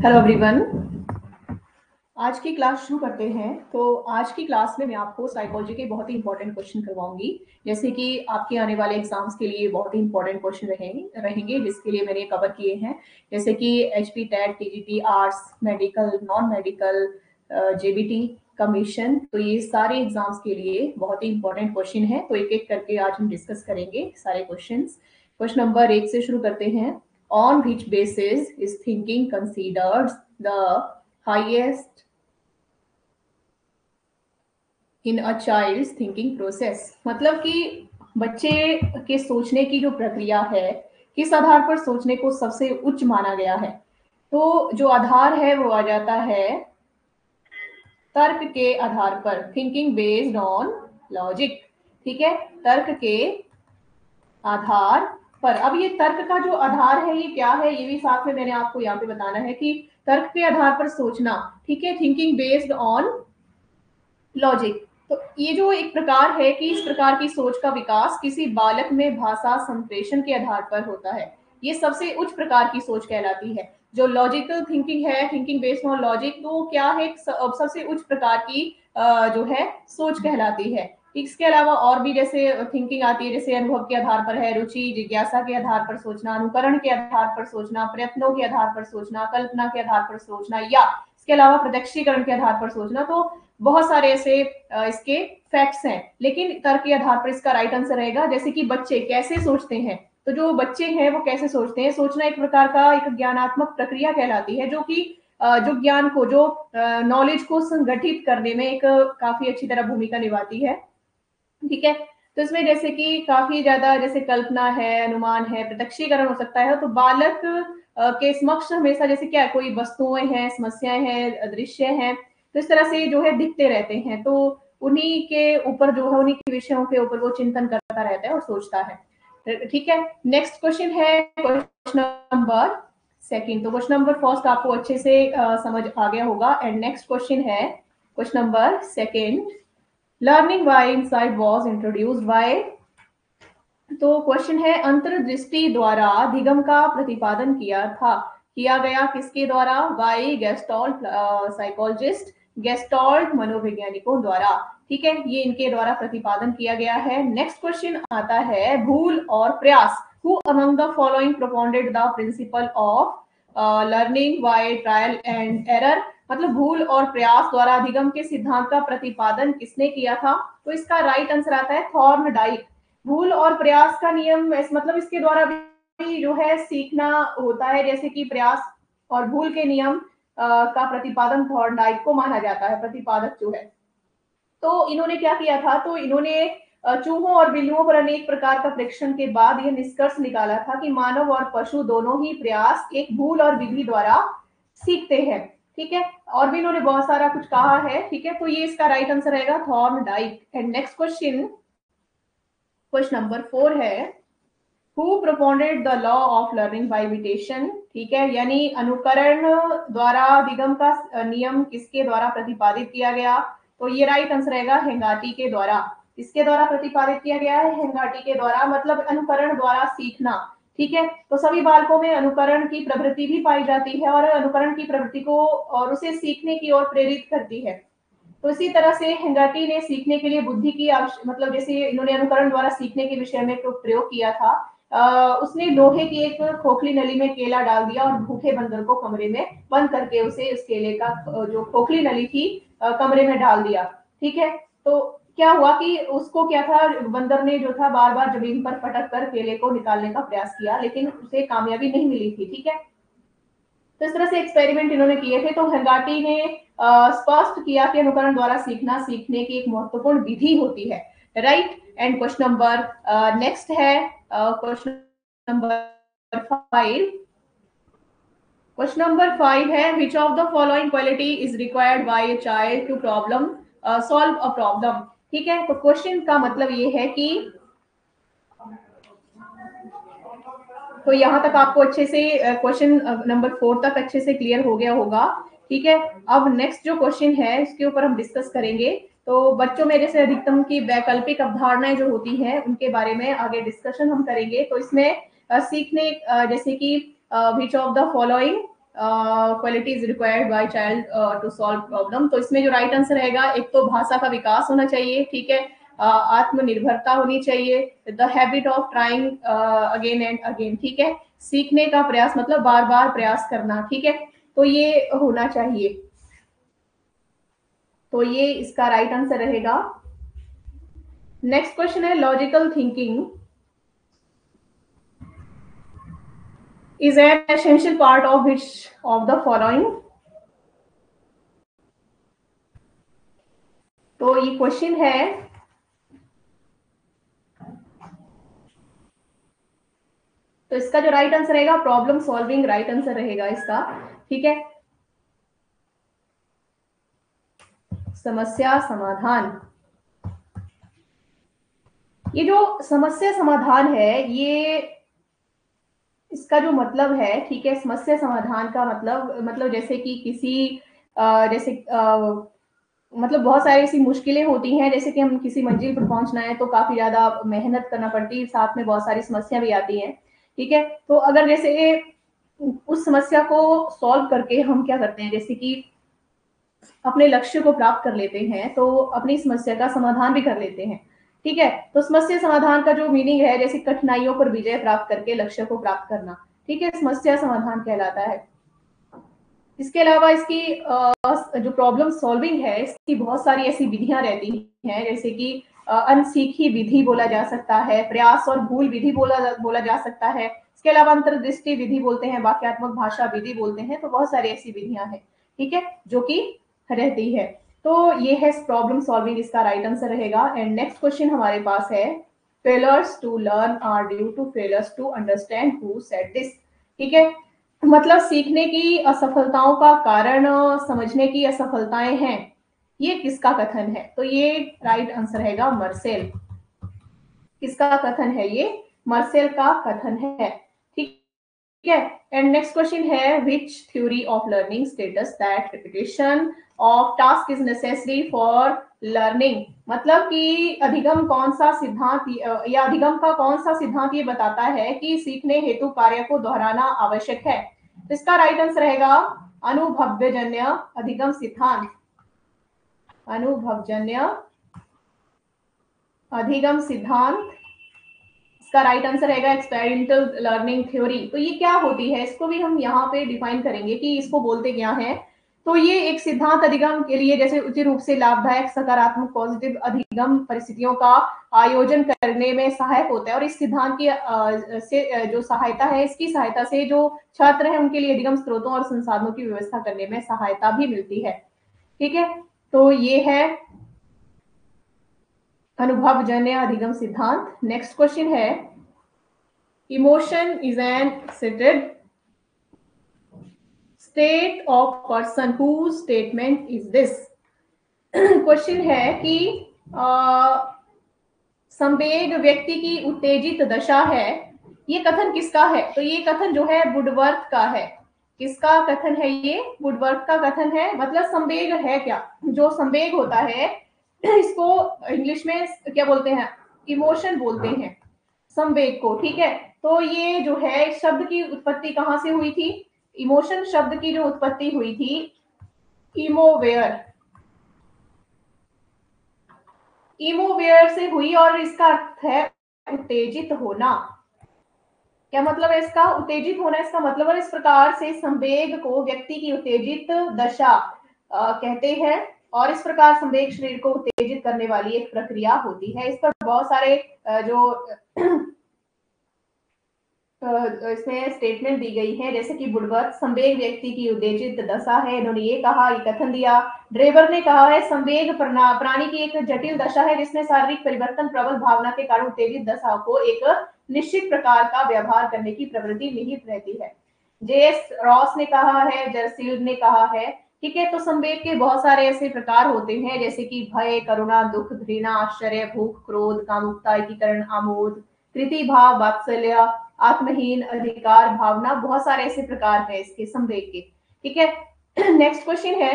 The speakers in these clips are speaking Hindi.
हेलो एवरीवन, आज की क्लास शुरू करते हैं। तो आज की क्लास में मैं आपको साइकोलॉजी के बहुत ही इंपॉर्टेंट क्वेश्चन करवाऊंगी, जैसे कि आपके आने वाले एग्जाम्स के लिए बहुत ही इंपॉर्टेंट क्वेश्चन रहेंगे जिसके लिए मैंने कवर किए हैं, जैसे कि HP TET, TGT, arts, medical, non medical, JBT, commission. तो ये सारे एग्जाम्स के लिए बहुत ही इंपॉर्टेंट क्वेश्चन है। तो एक एक करके आज हम डिस्कस करेंगे सारे क्वेश्चंस। क्वेश्चन नंबर 1 से शुरू करते हैं। On which basis is thinking considered the highest in a child's thinking process? मतलब कि बच्चे के सोचने की जो प्रक्रिया है, किस आधार पर सोचने को सबसे उच्च माना गया है? तो जो आधार है वो आ जाता है तर्क के आधार पर, थिंकिंग बेस्ड ऑन लॉजिक। ठीक है, तर्क के आधार पर। अब ये तर्क का जो आधार है ये क्या है, ये भी साथ में मैंने आपको यहाँ पे बताना है कि तर्क के आधार पर सोचना, ठीक है, थिंकिंग बेस्ड ऑन लॉजिक। तो ये जो एक प्रकार है कि इस प्रकार की सोच का विकास किसी बालक में भाषा संप्रेषण के आधार पर होता है, ये सबसे उच्च प्रकार की सोच कहलाती है। जो लॉजिकल थिंकिंग है, थिंकिंग बेस्ड ऑन लॉजिक, तो क्या है, सबसे उच्च प्रकार की जो है सोच कहलाती है। इसके अलावा और भी जैसे थिंकिंग आती है, जैसे अनुभव के आधार पर है, रुचि जिज्ञासा के आधार पर सोचना, अनुकरण के आधार पर सोचना, प्रयत्नों के आधार पर सोचना, कल्पना के आधार पर सोचना, या इसके अलावा प्रत्यक्षीकरण के आधार पर सोचना। तो बहुत सारे ऐसे इसके फैक्ट्स हैं, लेकिन तर्क के आधार पर इसका राइट आंसर रहेगा। जैसे कि बच्चे कैसे सोचते हैं, तो जो बच्चे हैं वो कैसे सोचते हैं, सोचना एक प्रकार का एक ज्ञानात्मक प्रक्रिया कहलाती है, जो कि जो ज्ञान को, जो नॉलेज को संगठित करने में एक काफी अच्छी तरह भूमिका निभाती है। ठीक है, तो इसमें जैसे कि काफी ज्यादा जैसे कल्पना है, अनुमान है, प्रत्यक्षीकरण हो सकता है। तो बालक के समक्ष हमेशा जैसे क्या, कोई वस्तुएं हैं, समस्याएं हैं, दृश्य हैं, तो इस तरह से जो है दिखते रहते हैं। तो उन्हीं के ऊपर जो है, उन्हीं के विषयों के ऊपर वो चिंतन करता रहता है और सोचता है। ठीक है, नेक्स्ट क्वेश्चन है क्वेश्चन नंबर सेकंड। तो क्वेश्चन नंबर फर्स्ट आपको अच्छे से समझ आ गया होगा, एंड नेक्स्ट क्वेश्चन है question number second. Learning by insight was introduced by. तो क्वेश्चन है, अंतर्दृष्टि द्वारा अधिगम का प्रतिपादन किया गया किसके द्वारा? बाय गेस्टॉल्ट साइकोलॉजिस्ट, गेस्टॉल्ट मनोवैज्ञानिकों द्वारा। ठीक है, ये इनके द्वारा प्रतिपादन किया गया है। नेक्स्ट क्वेश्चन आता है, भूल और प्रयास। Who among the following propounded the principle of learning by trial and error? मतलब भूल और प्रयास द्वारा अधिगम के सिद्धांत का प्रतिपादन किसने किया था? तो इसका राइट आंसर आता है थॉर्नडाइक। भूल और प्रयास का नियम, मतलब इसके द्वारा भी जो है सीखना होता है, जैसे कि प्रयास और भूल के नियम का प्रतिपादन थॉर्नडाइक को माना जाता है, प्रतिपादक जो है। तो इन्होंने क्या किया था, तो इन्होंने चूहों और बिल्लियों पर अनेक प्रकार का परीक्षण के बाद यह निष्कर्ष निकाला था कि मानव और पशु दोनों ही प्रयास एक भूल और विधि द्वारा सीखते हैं। ठीक है, और भी इन्होंने बहुत सारा कुछ कहा है। ठीक है, तो ये इसका राइट आंसर रहेगा Thorndike. And next question, question number 4 है, who proponed the law of learning by imitation? ठीक है, यानी अनुकरण द्वारा अधिगम का नियम किसके द्वारा प्रतिपादित किया गया? तो ये राइट आंसर रहेगा हेंगाटी के द्वारा। इसके द्वारा प्रतिपादित किया गया है हेंगाटी के द्वारा, मतलब अनुकरण द्वारा सीखना। ठीक है, तो सभी बालकों में अनुकरण की प्रवृत्ति भी पाई जाती है, और अनुकरण की प्रवृत्ति को और उसे सीखने की ओर प्रेरित करती है। तो इसी तरह से हेंगाटी ने सीखने के लिए बुद्धि की मतलब जैसे इन्होंने अनुकरण द्वारा सीखने के विषय में प्रयोग किया था, उसने लोहे की एक खोखली नली में केला डाल दिया और भूखे बंदर को कमरे में बंद करके उसे उस केले का जो खोखली नली थी कमरे में डाल दिया। ठीक है, तो क्या हुआ कि उसको क्या था, बंदर ने जो था बार बार जमीन पर पटक कर केले को निकालने का प्रयास किया, लेकिन उसे कामयाबी नहीं मिली थी। ठीक है, तो इस तरह से एक्सपेरिमेंट इन्होंने किए थे। तो हेंगाटी ने स्पष्ट किया कि अनुकरण द्वारा सीखना सीखने की एक महत्वपूर्ण विधि होती है। Right, and question number next है क्वेश्चन नंबर 5। क्वेश्चन नंबर 5 है, which of the following quality is required by a child to problem solve a problem? ठीक है, तो क्वेश्चन का मतलब ये है कि, तो यहाँ तक आपको अच्छे से क्वेश्चन नंबर 4 तक अच्छे से क्लियर हो गया होगा। ठीक है, अब नेक्स्ट जो क्वेश्चन है इसके ऊपर हम डिस्कस करेंगे। तो बच्चों में जैसे अधिकतम की वैकल्पिक अवधारणाएं जो होती हैं उनके बारे में आगे डिस्कशन हम करेंगे। तो इसमें सीखने जैसे कि which of the following qualities required by child to solve problem. तो इसमें जो राइट आंसर रहेगा, एक तो भाषा का विकास होना चाहिए, ठीक है, आत्मनिर्भरता होनी चाहिए, the habit of trying again and again, ठीक है, सीखने का प्रयास मतलब बार बार प्रयास करना, ठीक है, तो ये होना चाहिए। तो ये इसका राइट आंसर रहेगा। नेक्स्ट क्वेश्चन है logical thinking is an essential part of which of the following। तो ये क्वेश्चन है, तो इसका जो राइट आंसर रहेगा प्रॉब्लम सॉल्विंग राइट आंसर रहेगा इसका, ठीक है, समस्या समाधान। ये जो समस्या समाधान है, ये इसका जो मतलब है, ठीक है, समस्या समाधान का मतलब जैसे कि किसी जैसे मतलब बहुत सारी ऐसी मुश्किलें होती हैं, जैसे कि हम किसी मंजिल पर पहुंचना है तो काफी ज्यादा मेहनत करना पड़ती है, साथ में बहुत सारी समस्या भी आती हैं, ठीक है। तो अगर जैसे उस समस्या को सॉल्व करके हम क्या करते हैं, जैसे कि अपने लक्ष्य को प्राप्त कर लेते हैं, तो अपनी समस्या का समाधान भी कर लेते हैं, ठीक है। तो समस्या समाधान का जो मीनिंग है, जैसे कठिनाइयों पर विजय प्राप्त करके लक्ष्य को प्राप्त करना, ठीक है, समस्या समाधान कहलाता है। इसके अलावा इसकी जो प्रॉब्लम सॉल्विंग है, इसकी बहुत सारी ऐसी विधियां रहती हैं, जैसे कि अनसीखी विधि बोला जा सकता है, प्रयास और भूल विधि बोला जा सकता है, इसके अलावा अंतर्दृष्टि विधि बोलते हैं, वाक्यात्मक भाषा विधि बोलते हैं, तो बहुत सारी ऐसी विधियां हैं, ठीक है, जो कि रहती है। तो ये है प्रॉब्लम सॉल्विंग, इसका राइट आंसर रहेगा। एंड नेक्स्ट क्वेश्चन हमारे पास है, failures to learn are due to failures to understand who said this, ठीक है, मतलब सीखने की असफलताओं का कारण समझने की असफलताएं हैं, ये किसका कथन है? तो ये राइट आंसर रहेगा मर्सेल। किसका कथन है ये? मर्सेल का कथन है, ठीक है। एंड नेक्स्ट क्वेश्चन है, विच theory of learning status that repetition of task is necessary for learning, मतलब कि अधिगम कौन सा सिद्धांत या अधिगम का कौन सा सिद्धांत ये बताता है कि सीखने हेतु कार्य को दोहराना आवश्यक है? तो इसका राइट आंसर रहेगा अनुभवजन्य अधिगम सिद्धांत। अनुभवजन्य अधिगम सिद्धांत, इसका राइट आंसर रहेगा एक्सपेरिमेंटल लर्निंग थ्योरी। तो ये क्या होती है, इसको भी हम यहाँ पे डिफाइन करेंगे कि इसको बोलते क्या है। तो ये एक सिद्धांत अधिगम के लिए जैसे उचित रूप से लाभदायक सकारात्मक पॉजिटिव अधिगम परिस्थितियों का आयोजन करने में सहायक होता है, और इस सिद्धांत की से जो सहायता है, इसकी सहायता से जो छात्र हैं उनके लिए अधिगम स्रोतों और संसाधनों की व्यवस्था करने में सहायता भी मिलती है, ठीक है। तो ये है अनुभवजन्य अधिगम सिद्धांत। नेक्स्ट क्वेश्चन है, emotion is an accepted state of person who statement is this. Question है कि संवेग व्यक्ति की उत्तेजित दशा है, ये कथन किसका है? तो ये कथन जो है वुडवर्थ का है। किसका कथन है ये? वुडवर्थ का कथन है। मतलब संवेग है क्या? जो संवेग होता है इसको इंग्लिश में क्या बोलते हैं? इमोशन बोलते हैं संवेग को, ठीक है। तो ये जो है शब्द की उत्पत्ति कहां से हुई थी? इमोशन शब्द की जो उत्पत्ति हुई थी इमोवेयर, इमोवेयर से हुई, और इसका अर्थ है उत्तेजित होना। क्या मतलब है इसका? उत्तेजित होना इसका मतलब है। इस प्रकार से संवेग को व्यक्ति की उत्तेजित दशा कहते हैं, और इस प्रकार संवेग शरीर को उत्तेजित करने वाली एक प्रक्रिया होती है। इस पर बहुत सारे जो इसमें स्टेटमेंट दी गई है, जैसे कि वुडवर्थ संवेग व्यक्ति की उत्तेजित दशा है, इन्होंने ये कहा, ये कथन दिया। ड्रेबर ने कहा है संवेग प्राणी की एक जटिल दशा है जिसमें शारीरिक परिवर्तन प्रबल भावना के कारण उत्तेजित दशा को एक निश्चित प्रकार का व्यवहार करने की प्रवृत्ति निहित रहती है। जेएस रॉस ने कहा है, जर्सील्ड ने कहा है, ठीक है। तो संवेग के बहुत सारे ऐसे प्रकार होते हैं, जैसे कि भय, करुणा, दुख, घृणा, आश्चर्य, भूख, क्रोध, कामुकता, एकीकरण, आमोद, कृति भाव, वात्सल्य, आत्महीन, अधिकार भावना, बहुत सारे ऐसे प्रकार हैं इसके संवेग के, ठीक है। नेक्स्ट क्वेश्चन है,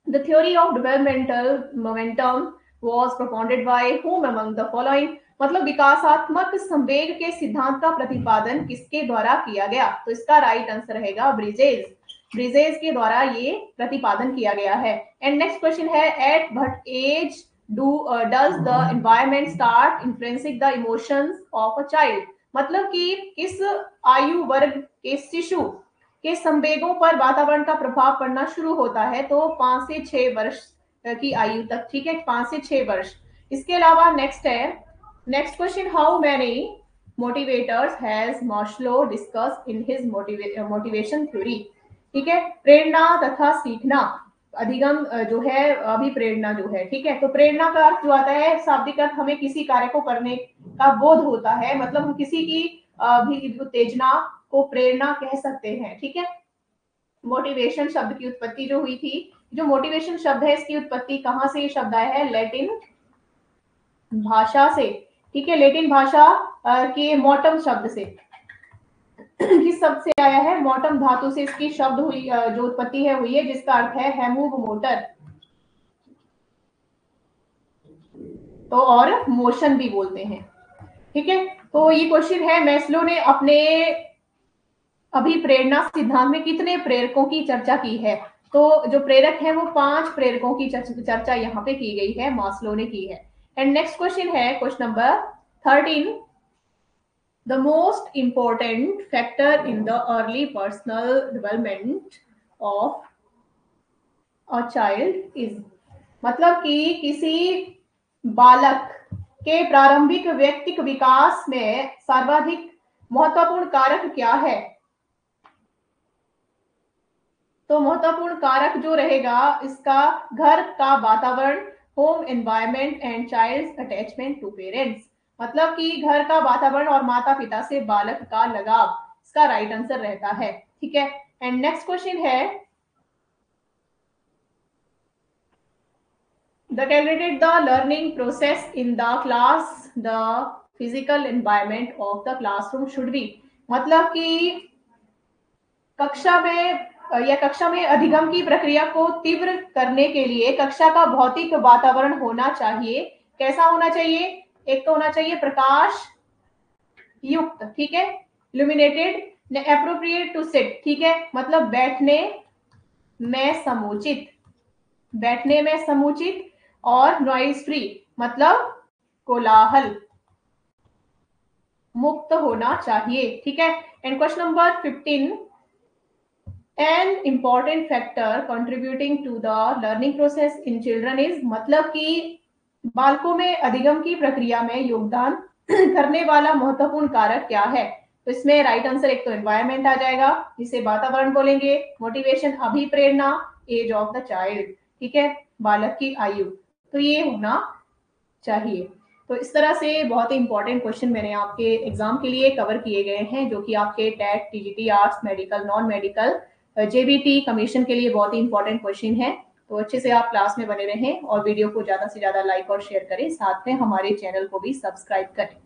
the theory of developmental momentum was propounded by whom among the following? मतलब विकासात्मक संवेग के सिद्धांत का प्रतिपादन किसके द्वारा किया गया? तो इसका राइट आंसर रहेगा ब्रिजेस। ब्रिजेस के द्वारा ये प्रतिपादन किया गया है। एंड नेक्स्ट क्वेश्चन है, at what age does the environment start influencing the emotions of a child? मतलब कि किस आयु वर्ग के शिशु के संवेगों पर वातावरण का प्रभाव पड़ना शुरू होता है? तो 5 से 6 वर्ष की आयु तक, ठीक है, 5 से 6 वर्ष। इसके अलावा नेक्स्ट है, next question, how many motivators has Maslow discussed in his motivation theory? ठीक है, प्रेरणा तथा सीखना, अधिगम जो है, अभिप्रेरणा जो है, ठीक है। तो प्रेरणा का अर्थ जो आता है, शाब्दिक अर्थ, हमें किसी कार्य को करने का बोध होता है, मतलब हम किसी की भी उत्तेजना को प्रेरणा कह सकते हैं, ठीक है। मोटिवेशन शब्द की उत्पत्ति जो हुई थी, जो मोटिवेशन शब्द है इसकी उत्पत्ति कहां से ये शब्द आया है? लैटिन भाषा से, ठीक है, लैटिन भाषा के मोटम शब्द से, किस शब्द से आया है? मोटम धातु से इसकी शब्द हुई, जो उत्पत्ति है हुई है, जिसका अर्थ है हैमूव मोटर, तो और मोशन भी बोलते हैं, ठीक है। तो ये क्वेश्चन है, मैस्लो ने अपने अभिप्रेरणा सिद्धांत में कितने प्रेरकों की चर्चा की है? तो जो प्रेरक है वो 5 प्रेरकों की चर्चा यहाँ पे की गई है, मास्लो ने की है। एंड नेक्स्ट क्वेश्चन है, question number 13, the most important factor in the early personal development of a child is? मतलब कि किसी बालक के प्रारंभिक व्यक्तिक विकास में सर्वाधिक महत्वपूर्ण कारक क्या है? तो महत्वपूर्ण कारक जो रहेगा इसका, घर का वातावरण, home environment and child's attachment to parents. मतलब कि घर का वातावरण और माता पिता से बालक का लगाव, इसका राइट आंसर रहता है, ठीक है। एंड नेक्स्ट क्वेश्चन है, the calculated the learning process in the class, the physical environment of the classroom should be. मतलब कि कक्षा में अधिगम की प्रक्रिया को तीव्र करने के लिए कक्षा का भौतिक वातावरण होना चाहिए। कैसा होना चाहिए? एक तो होना चाहिए प्रकाश युक्त, ठीक है, इल्यूमिनेटेड, एप्रोप्रिएट टू सिट, ठीक है, मतलब बैठने में समुचित, और नॉइज फ्री, मतलब कोलाहल मुक्त होना चाहिए, ठीक है। And question number 15, an important factor contributing to the learning process in children is, मतलब कि बालकों में अधिगम की प्रक्रिया में योगदान करने वाला महत्वपूर्ण कारक क्या है? तो इसमें राइट आंसर एक तो एनवायरनमेंट आ जाएगा, जिसे वातावरण बोलेंगे, मोटिवेशन अभिप्रेरणा, एज ऑफ द चाइल्ड, ठीक है, बालक की आयु, तो ये होना चाहिए। तो इस तरह से बहुत ही इंपॉर्टेंट क्वेश्चन मैंने आपके एग्जाम के लिए कवर किए गए हैं, जो कि आपके TET, TGT, arts, medical, non medical, JBT commission के लिए बहुत ही इंपॉर्टेंट क्वेश्चन है। तो अच्छे से आप क्लास में बने रहें और वीडियो को ज्यादा से ज्यादा लाइक और शेयर करें, साथ में हमारे चैनल को भी सब्सक्राइब करें।